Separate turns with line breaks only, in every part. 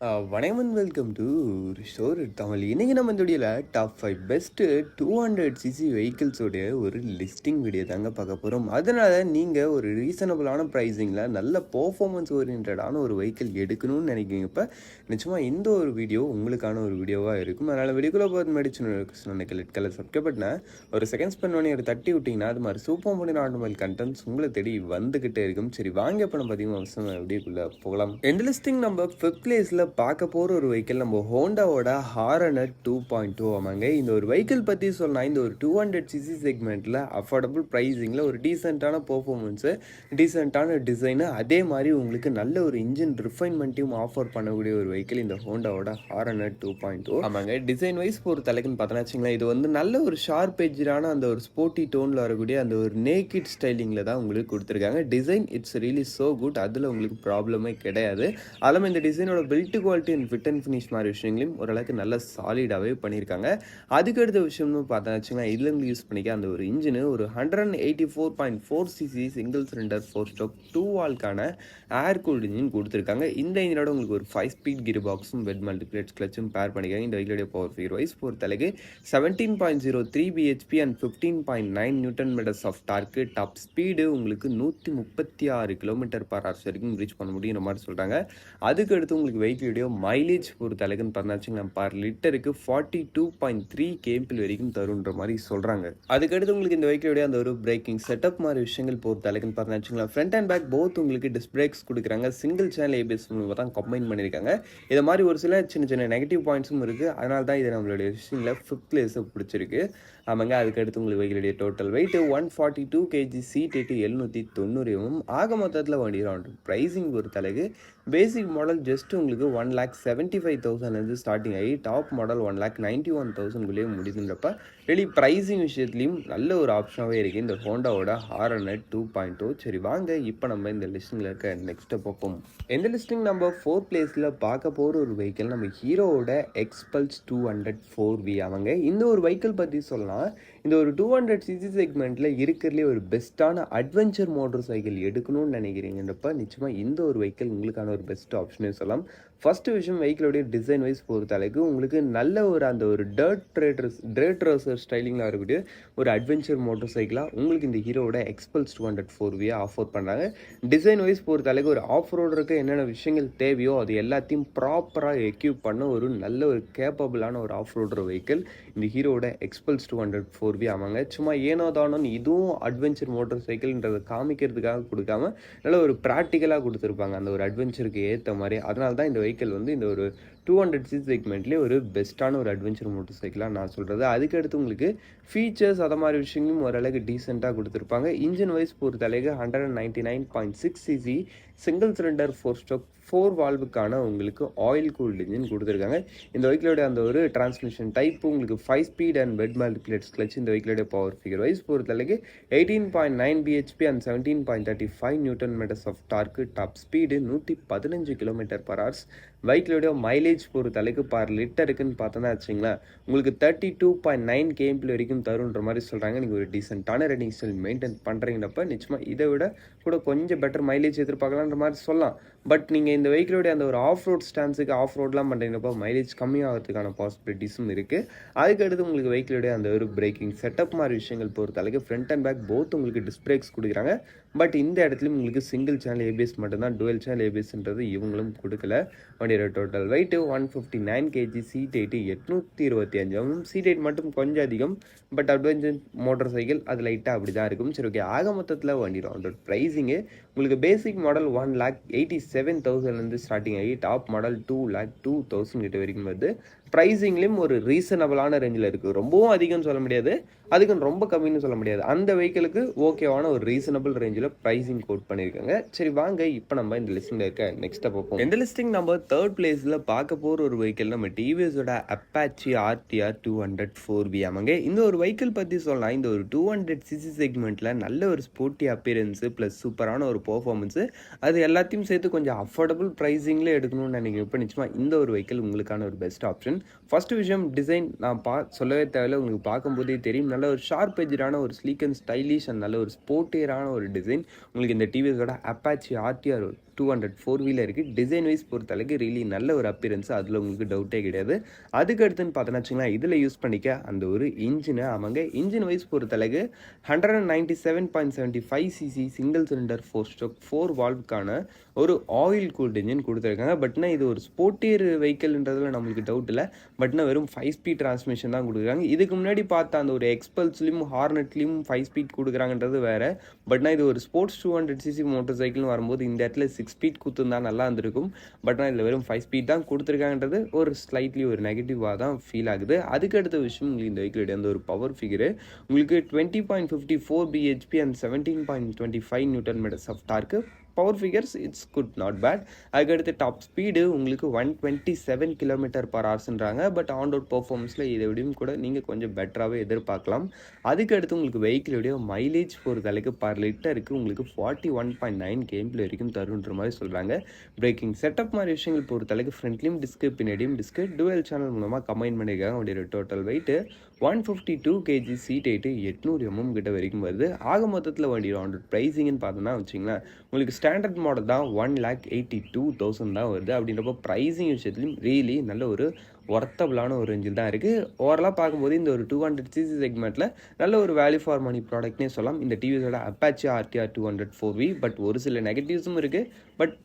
வணக்கம் and welcome to restore Tamil. இன்றைக்கி நம்ம இந்த வீடியோவில் டாப் 5 பெஸ்ட்டு 200cc வெஹிக்கிள்ஸோடைய ஒரு லிஸ்டிங் வீடியோ தாங்க பார்க்க போகிறோம். அதனால் நீங்கள் ஒரு ரீசனபிளான ப்ரைஸிங்கில் நல்ல பர்ஃபார்மன்ஸ் ஓரியன்டான ஒரு வெஹிக்கிள் எடுக்கணும்னு நினைக்கிறீங்க. இப்போ நிச்சயமாக இந்த ஒரு வீடியோ உங்களுக்கான ஒரு வீடியோவாக இருக்கும். அதனால் வீடியோக்குள்ளே பார்த்து மேடிச்சு ரெட் கலர் சப்ஸ்கிரைப் பண்ண ஒரு செகண்ட்ஸ் பண்ணி ஒரு தட்டி விட்டிங்கன்னா அது மாதிரி சூப்பர் பண்ணி ஆட்டோமொபைல் கண்டென்ட்ஸ் உங்களை தேடி வந்துக்கிட்டே இருக்கும். சரி வாங்க இப்போ நம்ம பார்த்தீங்கன்னா அவசரம் வீடியோக்குள்ளே போகலாம். எந்த லிஸ்டிங் நம்ம 5th பிளேஸில் பார்க்க போகிற ஒரு வெஹிக்கிள் நம்ம ஹோண்டாவோட ஹாரனர் 2.2 ஆமாங்க. இந்த ஒரு வெஹிக்கிள் பற்றி சொன்னால் இந்த ஒரு 200cc செக்மெண்ட்டில் அஃபோர்டபுள் ப்ரைஸிங்கில் ஒரு டீசெண்டான பர்ஃபார்மன்ஸு, டீசெண்டான டிசைனு, அதே மாதிரி உங்களுக்கு நல்ல ஒரு இன்ஜின் ரிஃபைன்மெண்ட்டையும் ஆஃபர் பண்ணக்கூடிய ஒரு வெஹிக்கிள் இந்த ஹோண்டாவோட ஹாரனர் 2.2 ஆமாங்க. டிசைன் வைஸ் ஒரு தலைக்குன்னு பார்த்தோன்னா வச்சுங்களேன், இது வந்து நல்ல ஒரு ஷார்ப் எட்ஜான அந்த ஒரு ஸ்போர்ட்டி டோனில் வரக்கூடிய அந்த ஒரு நேக்கிட் ஸ்டைலிங்கில் தான் உங்களுக்கு கொடுத்துருக்காங்க. Design it's really so good, அதில் உங்களுக்கு ப்ராப்ளமே கிடையாது. அதில் இந்த டிசைனோட build quality and fit and finish மாதிரி விஷயங்களையும் ஓரளவுக்கு நல்ல சாலிடாகவே பண்ணியிருக்காங்க. அதுக்கு அடுத்த விஷயம்னு பார்த்தா வச்சுக்கலாம், இதில் யூஸ் பண்ணிக்க அந்த ஒரு இன்ஜினு ஒரு 184.4cc சிங்கிள் சிலிண்டர் 4-stroke 2 வால்க்கான ஏர் கூல்டு இன்ஜின் கொடுத்துருக்காங்க. இந்த இன்ஜினோட உங்களுக்கு ஒரு 5 ஸ்பீட் கியர் பாக்ஸும் வெட் மல்டிப்ளேட்ஸ் கிளச்சும் பேர் பண்ணிக்காங்க. இந்த வெஹிக்கிளுடைய பவர் ஃபிகர் வைஸ் பொறுத்தளவுக்கு 17.03 bhp and 15.9 newton metres of torque. Top speed உங்களுக்கு 136 km/h வரைக்கும் ரீச் பண்ண முடியுற மாதிரி சொல்கிறாங்க. அதுக்கு அடுத்து உங்களுக்கு வெஹிக்கிளுடைய மைலேஜ் பொறுத்த அளவுக்குன்னு பார்த்தாச்சுங்க பர் லிட்டருக்கு 42.3 km வரைக்கும் தருன்ற மாதிரி சொல்கிறாங்க. அதுக்கடுத்து உங்களுக்கு இந்த வெஹிக்கிளுடைய அந்த ஒரு பிரேக்கிங் செட்டப் மாதிரி விஷயங்கள் பொறுத்த அளவுக்குன்னு பார்த்தாச்சுங்களா, ஃப்ரண்ட் அண்ட் பேக் போத் உங்களுக்கு டிஸ்க் பிரேக்ஸ் கொடுக்குறாங்க. சிங்கிள் சேனல் ஏபிஎஸ் தான் கம்பைன் பண்ணியிருக்காங்க. இதை மாதிரி ஒரு சில சின்ன சின்ன நெகட்டிவ் பாயிண்ட்ஸும் இருக்குது. அதனால தான் இது நம்மளுடைய விஷயங்கள 5th பிளேஸை பிடிச்சிருக்கு. ஆமாங்க. அதுக்கடுத்து உங்களுக்கு வெஹிக்கிளுடைய டோட்டல் வெயிட் 142 kg, சீட் 790 ஆக மொத்தத்தில் வண்டி ப்ரைஸிங் பொறுத்த அளவுக்கு பேசிக் மாடல் ஜஸ்ட் உங்களுக்கு 1,75,000 ஸ்டார்டிங் ஆகி டாப் மாடல் 1,91,000 முடிதுன்றப்ப ரெலி ப்ரைஸிங் விஷயத்துலையும் நல்ல ஒரு ஆப்ஷனாகவே இருக்குது இந்த ஹோண்டாவோட ஹாரனர் 2.2. சரி வாங்க இப்போ நம்ம இந்த லிஸ்டிங்கில் இருக்க நெக்ஸ்ட்டை பார்ப்போம். எந்த லிஸ்டிங் நம்ம 4th பிளேஸில் பார்க்க போகிற ஒரு வெஹிக்கிள் நம்ம ஹீரோவோட எக்ஸ்பல்ஸ் 200 4V ஆமாங்க. இந்த ஒரு வெஹிக்கிள் பற்றி சொல்லலாம், இந்த ஒரு 200cc செக்மெண்ட்டில் இருக்கிறதுலே ஒரு பெஸ்ட்டான அட்வென்ச்சர் மோட்டர் சைக்கிள் எடுக்கணும்னு நினைக்கிறீங்கன்றப்ப நிச்சயமாக இந்த ஒரு வெஹிக்கிள் உங்களுக்கான ஒரு பெஸ்ட் ஆப்ஷனே சொல்லலாம். ஃபஸ்ட்டு விஷயம், வெஹிக்கிளுடைய டிசைன் வைஸ் பொறுத்த அளவுக்கு உங்களுக்கு நல்ல ஒரு அந்த ஒரு டேட் ரேசர் ஸ்டைலிங்கில் இருக்கக்கூடிய ஒரு அட்வென்ச்சர் மோட்டர் சைக்கிளாக உங்களுக்கு இந்த ஹீரோவோட எக்ஸ்பல்ஸ் 200 4V ஆஃபர் பண்ணுறாங்க. டிசைன் வைஸ் பொறுத்த அளவுக்கு ஒரு ஆஃப் ரோடருக்கு என்னென்ன விஷயங்கள் தேவையோ அது எல்லாத்தையும் ப்ராப்பராக எக்யூப் பண்ண ஒரு நல்ல ஒரு கேப்பபிளான ஒரு ஆஃப் ரோடர் வெஹிக்கிள் இந்த ஹீரோவோட எக்ஸ்பல்ஸ் 200 4V ஆமாங்க. சும்மா ஏனோ தானோன்னு இதுவும் அட்வென்ச்சர் மோட்டர் சைக்கிள்ன்றதை காமிக்கிறதுக்காக கொடுக்காம நல்ல ஒரு ப்ராக்டிக்கலாக கொடுத்துருப்பாங்க அந்த ஒரு அட்வென்ச்சருக்கு ஏற்ற மாதிரி. அதனால தான் இந்த வெஹிக்கிள் வந்து இந்த ஒரு 200cc செக்மெண்ட்லேயே ஒரு பெஸ்ட்டான ஒரு அட்வென்ச்சர் மோட்டர் சைக்கிளாக நான் சொல்கிறது. அதுக்கடுத்து உங்களுக்கு ஃபீச்சர்ஸ் அதை மாதிரி விஷயங்களும் ஓரளவுக்கு டீசெண்டாக கொடுத்துருப்பாங்க. இன்ஜின் வைஸ் பொறுத்த அளவுக்கு 199.6cc சிங்கிள் சிலிண்டர் 4-stroke 4 வால்வுக்கான உங்களுக்கு ஆயில் கூல்டு இன்ஜின் கொடுத்துருக்காங்க. இந்த வெஹிக்கிளோட அந்த ஒரு டிரான்ஸ்மிஷன் டைப் உங்களுக்கு 5 speed and wet multiplates clutch. இந்த வெஹிக்கிளோட பவர் ஃபிகர் வைஸ் பொறுத்த அளவுக்கு 18.9 bhp and 17.35 newton metres of torque. Top speed 115 km/h. வெஹிக்கிளோட மைலேஜ் பொறுத்த அளவுக்கு பர் லிட்டருக்குன்னு பார்த்தோன்னா வச்சிங்களேன் உங்களுக்கு 32.9 km வரைக்கும் தருன்ற மாதிரி சொல்கிறாங்க. நீங்கள் ஒரு டீசெண்டான ரைடிங் ஸ்டைல் மெயின்டைன் பண்ணுறீங்கன்னப்ப நிச்சயமாக இதை விட கூட கொஞ்சம் பெட்டர் மைலேஜ் எதிர்பார்க்கலான்ற மாதிரி சொல்லலாம். பட் நீங்கள் இந்த வெஹிக்கிளோடைய அந்த ஒரு ஆஃப் ரோட் ஸ்டான்ஸுக்கு ஆஃப் ரோட்லாம் பண்ணுறீங்கப்போ மைலேஜ் கம்மியாகிறதுக்கான பாசிபிலிட்டிஸும் இருக்குது. அதுக்கடுத்து உங்களுக்கு வெஹிக்கிளோடைய அந்த ஒரு பிரேக்கிங் செட்டப் மாதிரி விஷயங்கள் பொறுத்த அளவுக்கு ஃப்ரண்ட் அண்ட் பேக் போத் உங்களுக்கு டிஸ்க் பிரேக்ஸ் கொடுக்குறாங்க. பட் இந்த இடத்துலையும் உங்களுக்கு சிங்கிள் சேனல் ஏபிஎஸ் மட்டும்தான், டுவெல் சேனல் ஏபிஎஸ்ன்றது இவங்களும் கொடுக்கல. வண்டியோட total weight 159 kg, seat 825 seat 8 மட்டும் கொஞ்சம் அதிகம். பட் அட்வென்ச்சர் மோட்டர் சைக்கிள் அது லைட்டாக அப்படி தான் இருக்கும். சரி ஓகே. ஆக மொத்தத்தில் வண்டியோட ப்ரைஸிங்கு உங்களுக்கு பேசிக் மாடல் 1,87,000 ஸ்டார்டிங் ஆகி டாப் மாடல் 2,02,000 வரைக்கும் வருது. ப்ரைஸிங்லேயும் ஒரு ரீசனபிளான ரேஞ்சில் இருக்குது. ரொம்பவும் அதிகம்னு சொல்ல முடியாது, அதுக்கு ரொம்ப கம்மின்னு சொல்ல முடியாது. அந்த வெஹிக்கிளுக்கு ஓகேவான ஒரு ரீசனபிள் ரேஞ்சில் ப்ரைஸிங் கோட் பண்ணியிருக்காங்க. சரி வாங்க இப்போ நம்ம இந்த லிஸ்டிங்கில் இருக்க நெக்ஸ்ட்டை பார்ப்போம். இந்த லிஸ்டிங் நம்ம 3rd பிளேஸில் பார்க்க போகிற ஒரு வெஹிக்கிள் நம்ம டிவிஎஸோட அப்பாச்சி RTR 200 4V ஆமாங்க. இந்த ஒரு வெஹிக்கிள் பற்றி சொல்லலாம், இந்த ஒரு 200cc செக்மெண்ட்டில் நல்ல ஒரு ஸ்போர்ட்டி அப்பியரன்ஸு ப்ளஸ் சூப்பரான ஒரு பர்ஃபார்மன்ஸு, அது எல்லாத்தையும் சேர்த்து கொஞ்சம் அஃபோர்டபுள் ப்ரைஸிங்கில் எடுக்கணும்னு நினைக்கிறேன். இப்போ நிச்சயமாக இந்த ஒரு வெஹிக்கிள் உங்களுக்கான ஒரு பெஸ்ட் ஆப்ஷன். ஃபஸ்ட்டு விஷயம், டிசைன் நான் சொல்லவே தேவையில்லை, உங்களுக்கு பார்க்கும்போதே தெரியும். நல்ல ஒரு ஷார்ப் எஜ்டான ஒரு ஸ்லீக் அண்ட் ஸ்டைலிஷ் அண்ட் நல்ல ஒரு ஸ்போர்ட்டியரான ஒரு டிசைன் உங்களுக்கு இந்த டிவிஎஸோட அப்பாச்சி RTR 4வீல இருக்குது. டிசைன் வைஸ் பொறுத்தளவுக்கு ரியலி நல்ல ஒரு அப்பியரன்ஸ், அதில் உங்களுக்கு டவுட்டே கிடையாது. அதுக்கு அடுத்துன்னு பார்த்தோன்னா வச்சுங்களேன், இதில் யூஸ் பண்ணிக்க அந்த ஒரு இன்ஜினை ஆமாங்க, இன்ஜின் வைஸ் பொறுத்தளவுக்கு 197.75 சிசி சிங்கிள் சிலிண்டர் 4 ஸ்ட்ரோக் 4 வால்வுக்கான ஒரு ஆயில் கூல்டு இன்ஜின் கொடுத்துருக்காங்க. பட்னா இது ஒரு ஸ்போர்ட்டியர் வெஹிக்கிள்ன்றதுல நம்மளுக்கு டவுட் இல்லை. பட்னா வெறும் 5 ஸ்பீட் டிரான்ஸ்மிஷன் தான் கொடுக்குறாங்க. இதுக்கு முன்னாடி பார்த்த அந்த ஒரு எக்ஸ்பல்ஸ்லையும் ஹார்னெட்லையும் 5 ஸ்பீட் கொடுக்குறாங்கன்றது வேறு. பட்னா இது ஒரு ஸ்போர்ட்ஸ் 200 சிசி மோட்டர் சைக்கிள்னு வரும்போது இந்த இடத்துல 6 ஸ்பீட் கொடுத்துருந்தா நல்லா இருந்திருக்கும். பட்னா இதில் வெறும் 5 ஸ்பீட் தான் கொடுத்துருக்காங்கன்றது ஒரு ஸ்லைட்லி ஒரு நெகட்டிவாக தான் ஃபீல் ஆகுது. அதுக்கு அடுத்த விஷயம் உங்களுக்கு இந்த வெஹிக்கிளுடைய அந்த ஒரு பவர் ஃபிகரு உங்களுக்கு 20.54 BHP and 17.25 newton metres of torque. Power figures it's good, not bad. அதுக்கடுத்து டாப் ஸ்பீடு உங்களுக்கு 127 km/hன்றாங்க. பட் ஆன் ரோட் பர்ஃபார்மன்ஸில் இதை விடையும் கூட நீங்கள் கொஞ்சம் பெட்டராகவே எதிர்பார்க்கலாம். அதுக்கடுத்து உங்களுக்கு வெஹிக்கிளுடைய மைலேஜ் பொறுத்தளவுக்கு பர் லிட்டருக்கு உங்களுக்கு 41.9 km வரைக்கும் தருன்ற மாதிரி சொல்கிறாங்க. பிரேக்கிங் செட்டப் மாதிரி விஷயங்கள் பொறுத்தளவுக்கு ஃப்ரண்ட்லையும் டிஸ்க்கு பின்னாடியும் டிஸ்க்கு டுவெல் சேனல் மூலமாக கம்பைன் பண்ணியிருக்காங்க. அவருடைய total weight 152 kg, seat height 800 mm கிட்ட வரைக்கும் வருது. ஆக மொத்தத்தில் வண்டியோட ஆன் ரோட் ப்ரைஸிங்னு பார்த்தோன்னா வச்சிங்களேன், உங்களுக்கு ஸ்டாண்டர்ட் மாடல் தான் 1,82,000 தான் வருது. அப்படின்றப்போ ப்ரைஸிங் விஷயத்துலையும் ரியலி நல்ல ஒரு ஒர்த்தபிளான ஒரு ரேஞ்சில் தான் இருக்குது. ஓவரலாக பார்க்கும்போது இந்த ஒரு 200cc செக்மெண்ட்டில் நல்ல ஒரு வேல்யூ ஃபார் மணி ப்ராடக்ட்னே சொல்லலாம். இந்த டிவிஸோட அப்பாச்சி RTR 200 4V. பட் ஒரு சில நெகட்டிவ்ஸும் இருக்குது. பட்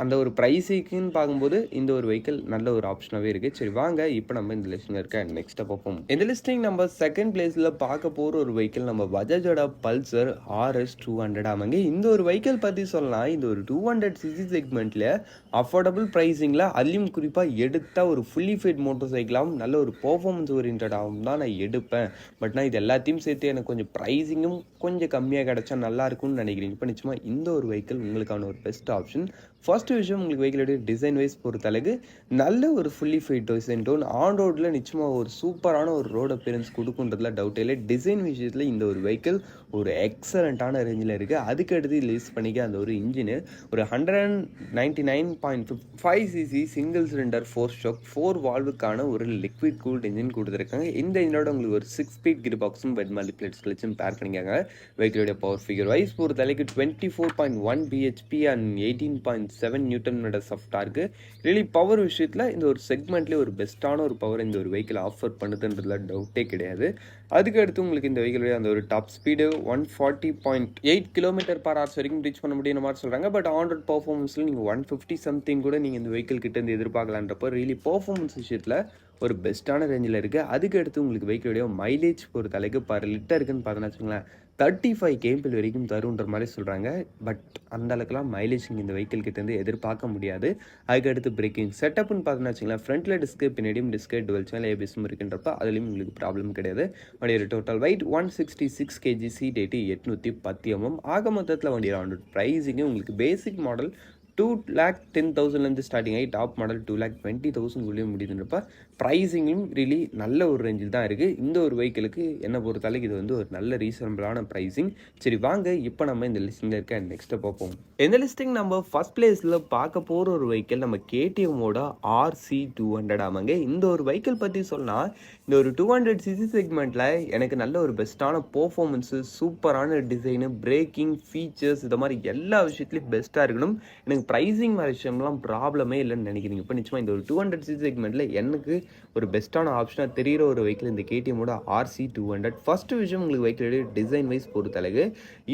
அந்த ஒரு ப்ரைஸுக்குன்னு பார்க்கும்போது இந்த ஒரு வெஹிக்கிள் நல்ல ஒரு ஆப்ஷனாகவே இருக்குது. சரி வாங்க இப்போ நம்ம இந்த லிஸ்ட்டில் இருக்க நெக்ஸ்ட்டை பார்ப்போம். இந்த லிஸ்டிங் நம்ம செகண்ட் பிளேஸில் பார்க்க போகிற ஒரு வெஹிக்கிள் நம்ம பஜாஜோட பல்சர் RS 200 ஆமாங்க. இந்த ஒரு வெஹிக்கிள் பற்றி சொல்லலாம், இந்த ஒரு 200cc செக்மெண்ட்டில் அஃபோர்டபுள் ப்ரைஸிங்கில் அதுலேயும் குறிப்பாக எடுத்தால் ஒரு ஃபுல்லி ஃபிட் மோட்டர் சைக்கிளாகவும் நல்ல ஒரு பர்ஃபார்மன்ஸ் ஓரியன்டாகவும் தான் நான் எடுப்பேன். பட் நான் இது எல்லாத்தையும் சேர்த்து எனக்கு கொஞ்சம் ப்ரைஸிங்கும் கொஞ்சம் கம்மியாக கிடச்சா நல்லா இருக்கும்னு நினைக்கிறேன். இப்போ நிச்சயமாக இந்த ஒரு வெஹிக்கிள் உங்களுக்கான ஒரு பெஸ்ட் ஆப்ஷன். ஃபர்ஸ்ட் விஷயம், உங்களுக்கு வெஹிக்கிளோட டிசைன் வைஸ் பொறுத்தளவுக்கு நல்ல ஒரு fully fit design done. On ரோடில் நிச்சயமாக ஒரு சூப்பரான ஒரு ரோட் அப்பியரன்ஸ் கொடுக்குன்றதுல டவுட் இல்லை. டிசைன் விஷயத்தில் இந்த ஒரு வெஹிக்கிள் ஒரு எக்ஸலண்ட்டான ரேஞ்சில் இருக்குது. அதுக்கு அடுத்து லிஸ் பண்ணிக்க அந்த ஒரு இன்ஜினு ஒரு 199.5 சிசி சிங்கிள் சிலிண்டர் 4 ஸ்ட்ரோக் 4 வால்வுக்கான ஒரு லிக்விட் கூல்ட் இன்ஜின் கொடுத்துருக்காங்க. இந்த இன்ஜினோட உங்களுக்கு ஒரு 6 ஸ்பீட் கியர் பாக்ஸும் பெட் மல்டிப்ளேட்ஸ் கிளச்சும் பேர் பண்ணிக்காங்க. வெஹிக்கிளோட பவர் ஃபிகர் வைஸ் பொறுத்தளவுக்கு 24.1 BHP and 18.7 newton metres of torque. Really power விஷயத்தில் இந்த ஒரு செக்மெண்ட்லேயே ஒரு பெஸ்ட்டான ஒரு பவர் இந்த ஒரு வெஹிக்கிள் ஆஃபர் பண்ணுதுன்றதுல டவுட்டே கிடையாது. அதுக்கு அடுத்து உங்களுக்கு இந்த வெஹிக்கிளுடைய அந்த ஒரு டாப் ஸ்பீடு 140.8 km/h வரைக்கும் ரீச் பண்ண முடியும் மாதிரி சொல்கிறாங்க. பட் ஆன் ரோட் பர்ஃபார்மன்ஸில் நீங்கள் 150 சம்திங் கூட நீங்கள் இந்த வெஹிக்கிள் கிட்ட இருந்து எதிர்பார்க்கலான்றப்போ ரியலி பர்ஃபார்மன்ஸ் விஷயத்தில் ஒரு பெஸ்ட்டான ரேஞ்சில் இருக்குது. அதுக்கு அடுத்து உங்களுக்கு வெஹிக்கிளுடைய மைலேஜ் பொறுத்தளவுக்கு பர் லிட்டருக்குன்னு பார்த்தோன்னா வச்சுங்களேன் 35 km வரைக்கும் தருன்ற மாதிரி சொல்கிறாங்க. பட் அந்த அளவுக்குலாம் மைலேஜ் நீங்கள் இந்த வெஹிக்கிள் கிட்டேருந்து எதிர்பார்க்க முடியாது. அதுக்கு அடுத்து பிரேக்கிங் செட்டப்னு பார்த்தோன்னா வச்சுங்களேன், ஃப்ரண்ட்டில் டிஸ்க்கு பின்னாடியும் டிஸ்க்கு டுவெல் சேனல் ABSம் இருக்குன்றப்ப அதுலேயும் உங்களுக்கு ப்ராப்ளம் கிடையாது. வண்டியோட total weight 166 kg, seat height 810 mm. ஆக மொத்தத்தில் வண்டியோட ஆன் ரோட் ப்ரைஸிங்கு உங்களுக்கு பேசிக் மாடல் 2,10,000 ஸ்டார்டிங் ஆகி டாப் மாடல் 2,20,000 முடியுதுன்றப்ப ப்ரைஸிங்கும் ரியலி நல்ல ஒரு ரேஞ்சில் தான் இருக்குது. இந்த ஒரு வெஹிக்கிளுக்கு என்னை பொறுத்தளவுக்கு இது வந்து ஒரு நல்ல ரீசனபிளான ப்ரைஸிங். சரி வாங்க இப்போ நம்ம இந்த லிஸ்டிங்கில் இருக்க நெக்ஸ்ட்டை பார்ப்போம். இந்த லிஸ்டிங் நம்ம ஃபர்ஸ்ட் பிளேஸில் பார்க்க போகிற ஒரு வெஹிக்கிள் நம்ம KTMோட RC 200 ஆமாங்க. இந்த ஒரு வெஹிக்கிள் பற்றி சொன்னால் இந்த ஒரு 200cc செக்மெண்ட்டில் எனக்கு நல்ல ஒரு பெஸ்ட்டான பர்ஃபார்மன்ஸு, சூப்பரான டிசைனு, பிரேக்கிங் ஃபீச்சர்ஸ், இது மாதிரி எல்லா விஷயத்துலையும் பெஸ்ட்டாக இருக்கணும். எனக்கு ப்ரைஸிங் மாதிரி விஷயம்லாம் ப்ராப்ளமே இல்லைன்னு நினைக்கிறீங்க. இப்போ நிச்சயமாக இந்த ஒரு 200cc செக்மெண்ட்டில் எனக்கு ஒரு பெஸ்ட்டான ஆப்ஷனாக தெரிகிற ஒரு வெஹிக்கிள் இந்த KTMோட RC 200. ஃபர்ஸ்ட் விஷயம், உங்களுக்கு வெஹிக்கிளோட டிசைன் வைஸ் பொறுத்தளவு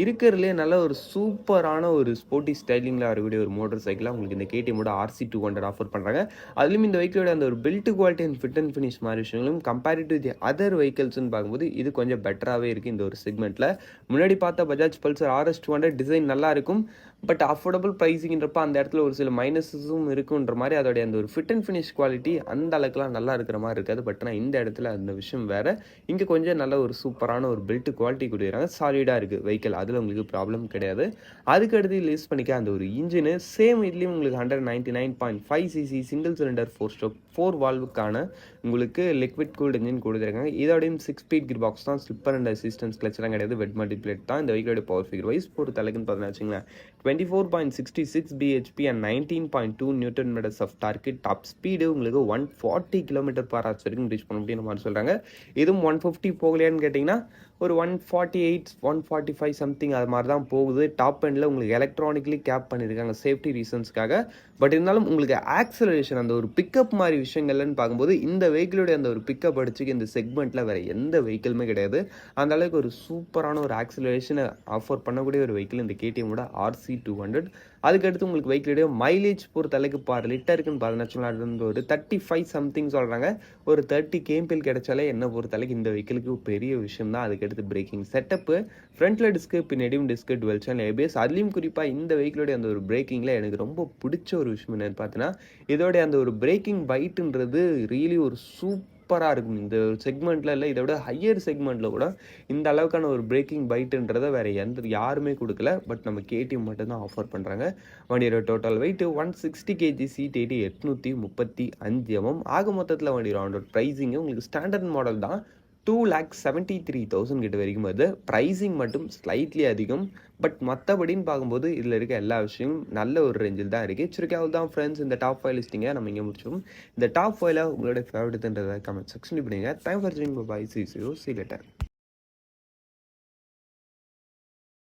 இருக்கிறதுலே நல்ல ஒரு சூப்பரான ஒரு ஸ்போர்ட்டி ஸ்டைலிங்கில் வரக்கூடிய ஒரு மோட்டர் சைக்கிளாக உங்களுக்கு இந்த KTMோட RC 200 ஆஃபர் பண்ணுறாங்க. அதுலேயும் இந்த வெஹிக்கிளோட அந்த ஒரு build quality and fit and finish மாதிரி விஷயங்களும் கம்பேரிட் டு தி அதர் வெஹிக்கிள்ஸ்னு பார்க்கும்போது இது கொஞ்சம் பெட்டராகவே இருக்குது. இந்த ஒரு செக்மெண்ட்டில் முன்னாடி பார்த்த பஜாஜ் பல்சர் RS 200 டிசைன் நல்லா இருக்கும். பட் அஃபோர்டபுள் ப்ரைஸிங்கிறப்ப அந்த இடத்துல ஒரு சில மைனஸஸும் இருக்குன்ற மாதிரி அதோடைய அந்த ஒரு ஃபிட் அண்ட் ஃபினிஷ் குவாலிட்டி அந்த அளவுக்குலாம் நல்லா இருக்கிற மாதிரி இருக்காது. பட் ஆனால் இந்த இடத்துல அந்த விஷயம் வேறு. இங்கே கொஞ்சம் நல்ல ஒரு சூப்பரான ஒரு பில்ட் குவாலிட்டி கொடுக்குறாங்க. சாலிடாக இருக்குது வெஹிக்கிள், அதில் உங்களுக்கு ப்ராப்ளம் கிடையாது. அதுக்கு அடுத்து லிஸ்ட் பண்ணிக்க அந்த ஒரு இன்ஜினு சேம் இதுலேயும் உங்களுக்கு 199.5 cc சிங்கிள் சிலிண்டர் 4 ஸ்ட்ரோக் 4 வால்வுக்கான உங்களுக்கு லிக்விட் கூல்டு இன்ஜின் கொடுத்துருக்காங்க. இதோடையும் 6 ஸ்பீட் கியர் பாக்ஸ் தான், ஸ்லிப்பர் அண்ட் அசிஸ்டன்ஸ் கிளச்லாம் கிடையாது, வெட் மல்டிப்ளேட் தான். இந்த வெஹிக்கிளோட பவர் ஃபிகர் வைஸ் பொறுத்தளவுக்குன்னு பார்த்தீங்கன்னா வச்சுங்களேன் 24.66 bhp and 19.2 newton metres of torque. Top speed உங்களுக்கு 140 km/h வரைக்கும் ரீச் பண்ண முடியும் மாதிரி சொல்கிறாங்க. இதுவும் 150 போகலையான்னு கேட்டிங்கன்னா ஒரு 148 145 சம்திங் அது மாதிரி தான் போகுது. டாப் எண்டில் உங்களுக்கு எலக்ட்ரானிக்லி கேப் பண்ணியிருக்காங்க சேஃப்டி ரீசன்ஸ்க்காக. பட் இருந்தாலும் உங்களுக்கு ஆக்சலரேஷன் அந்த ஒரு பிக்கப் மாதிரி விஷயங்கள்னு பார்க்கும்போது இந்த வெஹிக்கிளுடைய அந்த ஒரு பிக்கப் அடிச்சுக்கு இந்த செக்மெண்ட்டில் வேறு எந்த வெஹிக்கிளுமே கிடையாது. அந்த அளவுக்கு ஒரு சூப்பரான ஒரு ஆக்சலரேஷனை ஆஃபர் பண்ணக்கூடிய ஒரு வெஹிக்கிள் இந்த KTM-ஓட RC200. அதுக்கடுத்து உங்களுக்கு வெஹிக்கிளுடைய மைலேஜ் பொறுத்த அளவுக்கு லிட்டருக்குன்னு பார்த்தீங்கன்னா ஒரு 35 சம்திங் சொல்கிறாங்க. ஒரு 30 kmpl கிடைச்சாலே என்ன பொறுத்த அளவுக்கு இந்த வெஹிக்கிளுக்கு பெரிய விஷயம் தான். அதுக்கடுத்து பிரேக்கிங் செட்டப்பு, ஃப்ரண்ட்டில் டிஸ்க்கு பின்னாடியும் டிஸ்க்கு, டுவெல் சேனல் ABS. அதுலேயும் குறிப்பாக இந்த வெஹிக்கிளுடைய அந்த ஒரு பிரேக்கிங்கில் எனக்கு ரொம்ப பிடிச்ச ஒரு விஷயம் என்னென்னு பார்த்தீங்கன்னா இதோடைய அந்த ஒரு பிரேக்கிங் பைட்டுன்றது ரியலி ஒரு சூப்பராக இருக்கும். இந்த செக்மெண்ட்டில் இல்லை, இதோட ஹையர் செக்மெண்ட்டில் கூட இந்த அளவுக்கான ஒரு பிரேக்கிங் பைட்டுன்றதை வேறு யாருமே கொடுக்கல. பட் நம்ம KTM மட்டும்தான் ஆஃபர் பண்ணுறாங்க. வண்டியோட total weight 160 kg, seat 835 mm. ஆக மொத்தத்தில் வண்டியோட ஆன் ரோட் ப்ரைஸிங்கு உங்களுக்கு ஸ்டாண்டர்ட் மாடல் தான் 2,73,000 கிட்ட வரைக்கும் வருது. ப்ரைஸிங் மட்டும் ஸ்லைட்லி அதிகம். பட் மற்றபடின்னு பார்க்கும்போது இதில் இருக்க எல்லா விஷயமும் நல்ல ஒரு ரேஞ்சில் தான் இருக்குது. சுருக்காவது தான் ஃப்ரெண்ட்ஸ் இந்த டாப் 5 லிஸ்டிங்கை நம்ம இங்கே முடிச்சோம். இந்த டாப் 5ல உங்களோட ஃபேவரட்ன்றதை கமெண்ட் செக்ஷன் பண்ணுங்க. தேங்க்ஸ் ஃபார் வாட்சிங். பை. See you later.